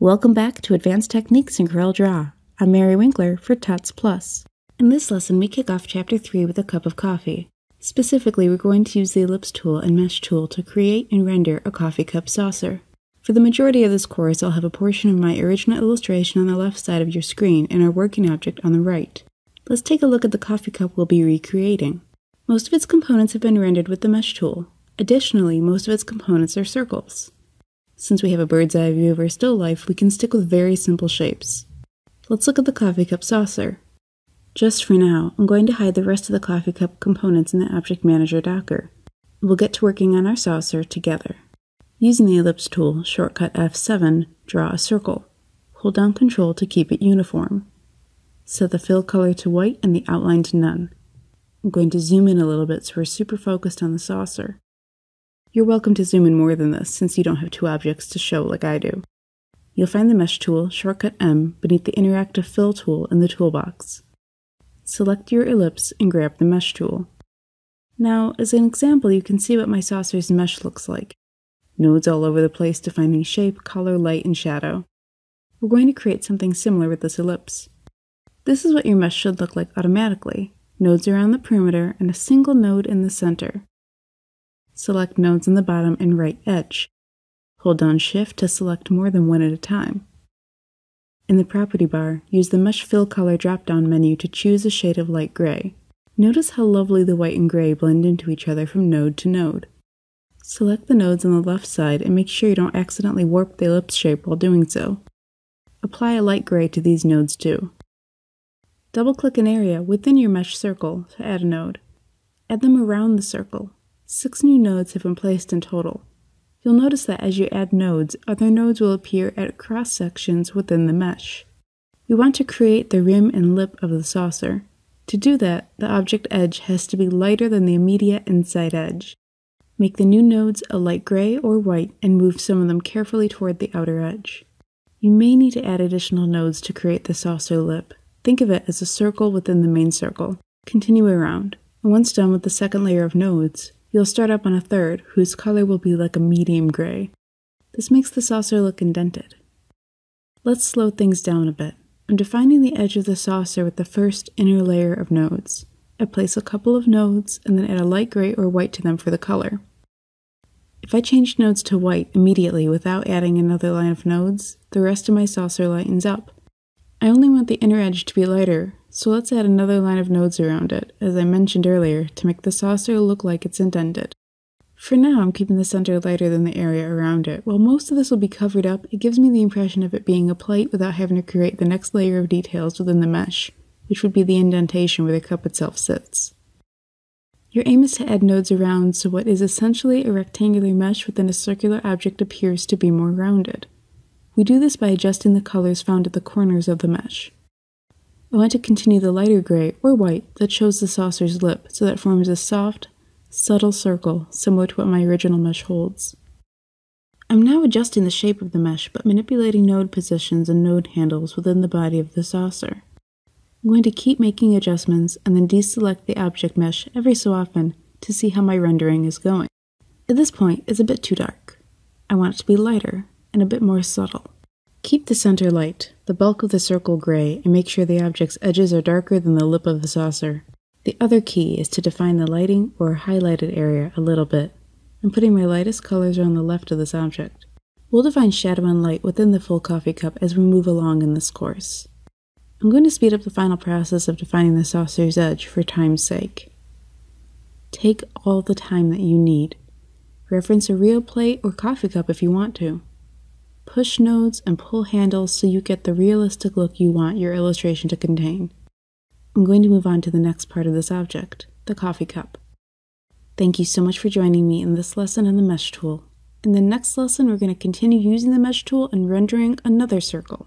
Welcome back to Advanced Techniques in Corel Draw. I'm Mary Winkler for Tots Plus. In this lesson, we kick off Chapter 3 with a cup of coffee. Specifically, we're going to use the ellipse tool and mesh tool to create and render a coffee cup saucer. For the majority of this course, I'll have a portion of my original illustration on the left side of your screen and our working object on the right. Let's take a look at the coffee cup we'll be recreating. Most of its components have been rendered with the mesh tool. Additionally, most of its components are circles. Since we have a bird's eye view of our still life, we can stick with very simple shapes. Let's look at the coffee cup saucer. Just for now, I'm going to hide the rest of the coffee cup components in the Object Manager Docker. We'll get to working on our saucer together. Using the ellipse tool, shortcut F7, draw a circle. Hold down Ctrl to keep it uniform. Set the fill color to white and the outline to none. I'm going to zoom in a little bit so we're super focused on the saucer. You're welcome to zoom in more than this since you don't have two objects to show like I do. You'll find the Mesh tool, shortcut M, beneath the Interactive Fill tool in the toolbox. Select your ellipse and grab the Mesh tool. Now, as an example, you can see what my saucer's mesh looks like. Nodes all over the place defining shape, color, light, and shadow. We're going to create something similar with this ellipse. This is what your mesh should look like automatically. Nodes around the perimeter and a single node in the center. Select nodes on the bottom and right edge. Hold down Shift to select more than one at a time. In the property bar, use the Mesh Fill Color drop-down menu to choose a shade of light gray. Notice how lovely the white and gray blend into each other from node to node. Select the nodes on the left side and make sure you don't accidentally warp the ellipse shape while doing so. Apply a light gray to these nodes too. Double-click an area within your mesh circle to add a node. Add them around the circle. 6 new nodes have been placed in total. You'll notice that as you add nodes, other nodes will appear at cross-sections within the mesh. We want to create the rim and lip of the saucer. To do that, the object edge has to be lighter than the immediate inside edge. Make the new nodes a light gray or white and move some of them carefully toward the outer edge. You may need to add additional nodes to create the saucer lip. Think of it as a circle within the main circle. Continue around. And once done with the second layer of nodes, you'll start up on a third, whose color will be like a medium gray. This makes the saucer look indented. Let's slow things down a bit. I'm defining the edge of the saucer with the first inner layer of nodes. I place a couple of nodes and then add a light gray or white to them for the color. If I change nodes to white immediately without adding another line of nodes, the rest of my saucer lightens up. I only want the inner edge to be lighter, so let's add another line of nodes around it, as I mentioned earlier, to make the saucer look like it's indented. For now, I'm keeping the center lighter than the area around it. While most of this will be covered up, it gives me the impression of it being a plate without having to create the next layer of details within the mesh, which would be the indentation where the cup itself sits. Your aim is to add nodes around so what is essentially a rectangular mesh within a circular object appears to be more rounded. We do this by adjusting the colors found at the corners of the mesh. I want to continue the lighter gray or white that shows the saucer's lip so that it forms a soft, subtle circle similar to what my original mesh holds. I'm now adjusting the shape of the mesh but manipulating node positions and node handles within the body of the saucer. I'm going to keep making adjustments and then deselect the object mesh every so often to see how my rendering is going. At this point, it's a bit too dark. I want it to be lighter and a bit more subtle. Keep the center light, the bulk of the circle gray, and make sure the object's edges are darker than the lip of the saucer. The other key is to define the lighting or highlighted area a little bit. I'm putting my lightest colors on the left of this object. We'll define shadow and light within the full coffee cup as we move along in this course. I'm going to speed up the final process of defining the saucer's edge for time's sake. Take all the time that you need. Reference a real plate or coffee cup if you want to. Push nodes and pull handles so you get the realistic look you want your illustration to contain. I'm going to move on to the next part of this object, the coffee cup. Thank you so much for joining me in this lesson on the mesh tool. In the next lesson, we're going to continue using the mesh tool and rendering another circle.